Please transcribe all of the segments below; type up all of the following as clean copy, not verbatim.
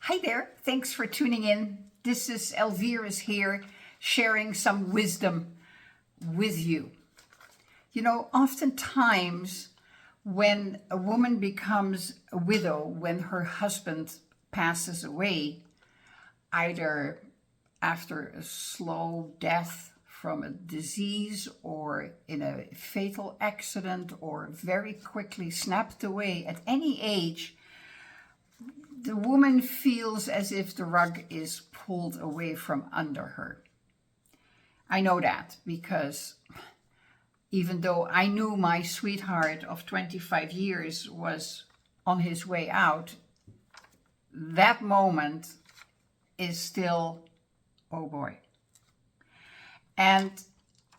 Hi there, thanks for tuning in. This is Elvira's here, sharing some wisdom with you. You know, oftentimes when a woman becomes a widow, when her husband passes away, either after a slow death from a disease or in a fatal accident or very quickly snapped away at any age, the woman feels as if the rug is pulled away from under her. I know that because even though I knew my sweetheart of 25 years was on his way out, that moment is still, oh boy. And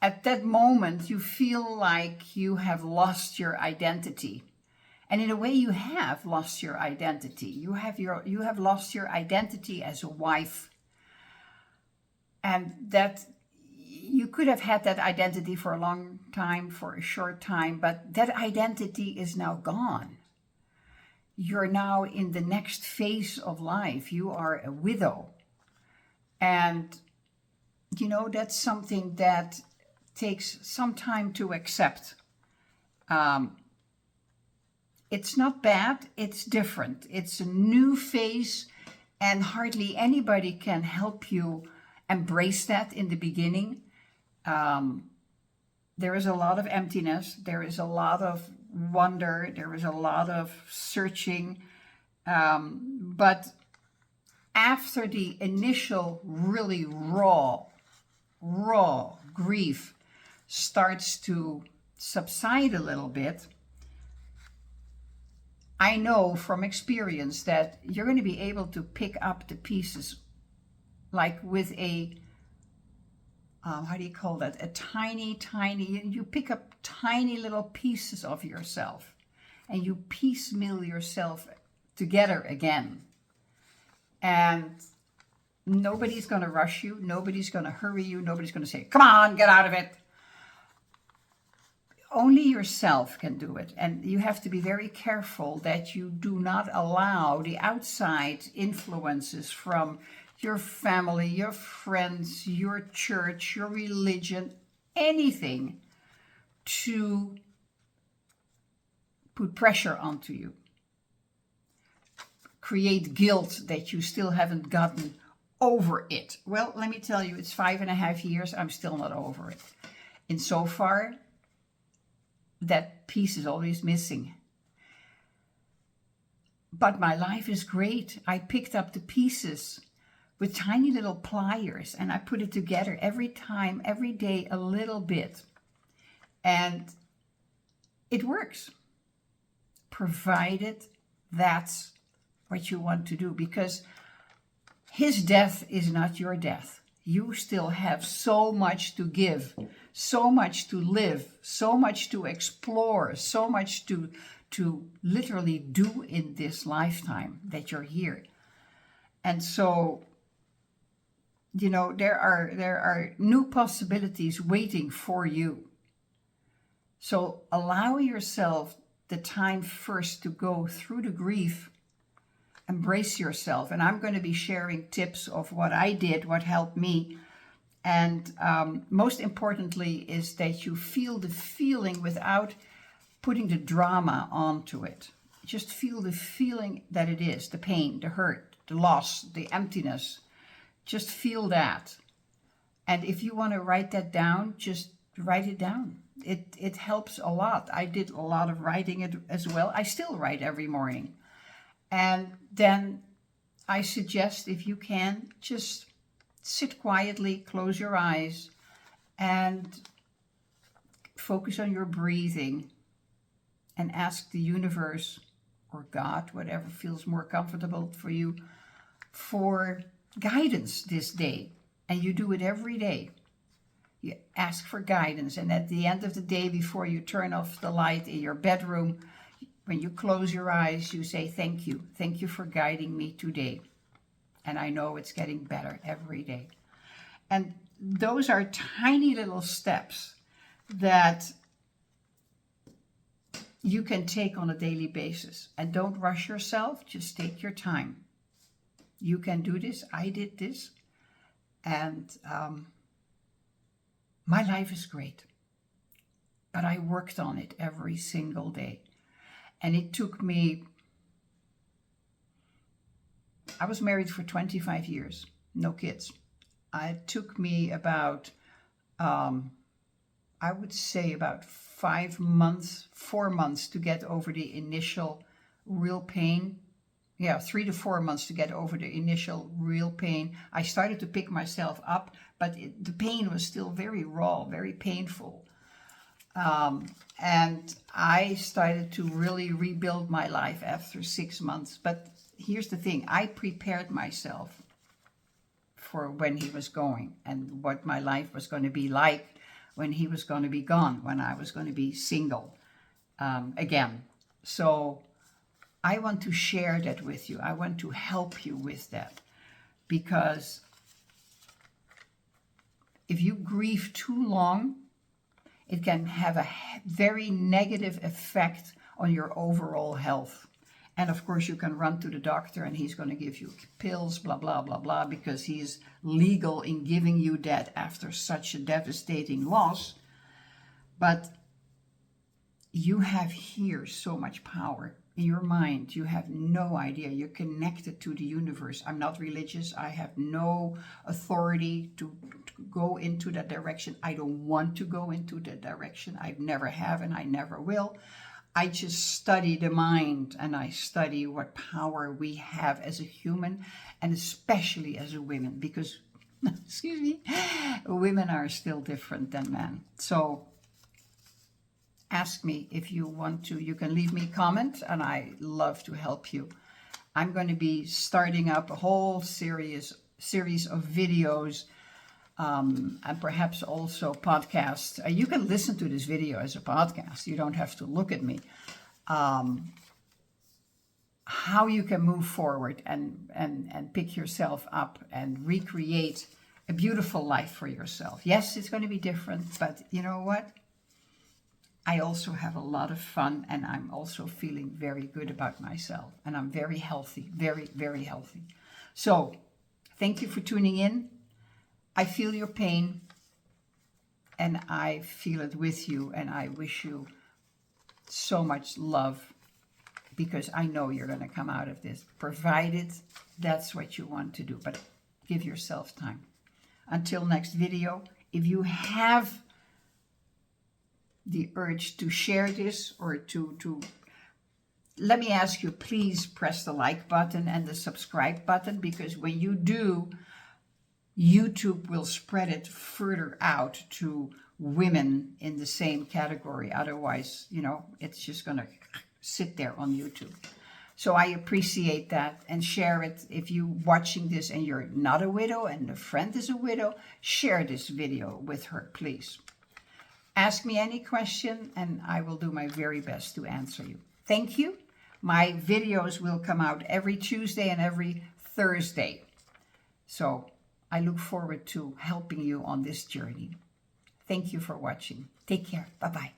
at that moment, you feel like you have lost your identity. And in a way, you have lost your identity. You have lost your identity as a wife. And that you could have had that identity for a long time, for a short time, but that identity is now gone. You're now in the next phase of life. You are a widow. And, you know, that's something that takes some time to accept. It's not bad, it's different. It's a new phase, and hardly anybody can help you embrace that in the beginning. There is a lot of emptiness, there is a lot of wonder, there is a lot of searching. But after the initial really raw grief starts to subside a little bit, I know from experience that you're going to be able to pick up the pieces like with a, how do you call that? A tiny, you pick up tiny little pieces of yourself and you piecemeal yourself together again. And nobody's going to rush you. Nobody's going to hurry you. Nobody's going to say, come on, get out of it. Only yourself can do it. And you have to be very careful that you do not allow the outside influences from your family, your friends, your church, your religion, anything to put pressure onto you. Create guilt that you still haven't gotten over it. Well, let me tell you, it's 5.5 years. I'm still not over it. Insofar, that piece is always missing. But my life is great. I picked up the pieces with tiny little pliers and I put it together every time, every day, a little bit. And it works, provided that's what you want to do, because his death is not your death. You still have so much to give, so much to live, so much to explore, so much to literally do in this lifetime that you're here. And so, you know, there are new possibilities waiting for you. So allow yourself the time first to go through the grief. Embrace yourself. And I'm going to be sharing tips of what I did, what helped me. And most importantly is that you feel the feeling without putting the drama onto it. Just feel the feeling that it is, the pain, the hurt, the loss, the emptiness. Just feel that. And if you want to write that down, just write it down. It helps a lot. I did a lot of writing as well. I still write every morning. And then I suggest, if you can, just sit quietly, close your eyes, and focus on your breathing and ask the universe or God, whatever feels more comfortable for you, for guidance this day. And you do it every day. You ask for guidance, and at the end of the day, before you turn off the light in your bedroom, when you close your eyes, you say, thank you. Thank you for guiding me today. And I know it's getting better every day. And those are tiny little steps that you can take on a daily basis. And don't rush yourself, just take your time. You can do this. I did this. And my life is great. But I worked on it every single day. And it took me, I was married for 25 years, no kids. It took me about, I would say about 4 months to get over the initial real pain. Yeah, 3 to 4 months to get over the initial real pain. I started to pick myself up, but the pain was still very raw, very painful. And I started to really rebuild my life after 6 months. But here's the thing, I prepared myself for when he was going and what my life was going to be like when he was going to be gone, when I was going to be single again. So I want to share that with you. I want to help you with that, because if you grieve too long, it can have a very negative effect on your overall health. And of course, you can run to the doctor and he's going to give you pills, blah, blah, blah, blah, because he's legal in giving you that after such a devastating loss. But you have here so much power in your mind. You have no idea. You're connected to the universe. I'm not religious. I have no authority to go into that direction. I don't want to go into that direction. I never have and I never will. I just study the mind, and I study what power we have as a human, and especially as a woman, because, excuse me, women are still different than men. So ask me if you want to. You can leave me a comment, and I love to help you. I'm going to be starting up a whole series of videos, and perhaps also podcasts. You can listen to this video as a podcast. You don't have to look at me. How you can move forward and pick yourself up and recreate a beautiful life for yourself. Yes, it's going to be different, but you know what? I also have a lot of fun, and I'm also feeling very good about myself, and I'm very healthy, very, very healthy. So thank you for tuning in. I feel your pain, and I feel it with you, and I wish you so much love, because I know you're going to come out of this, provided that's what you want to do. But give yourself time. Until next video, if you have the urge to share this or to let me ask you, please press the like button and the subscribe button, because when you do, YouTube will spread it further out to women in the same category. Otherwise, you know, it's just going to sit there on YouTube. So I appreciate that, and share it. If you're watching this and you're not a widow and a friend is a widow, share this video with her, please. Ask me any question and I will do my very best to answer you. Thank you. My videos will come out every Tuesday and every Thursday. So I look forward to helping you on this journey. Thank you for watching. Take care. Bye-bye.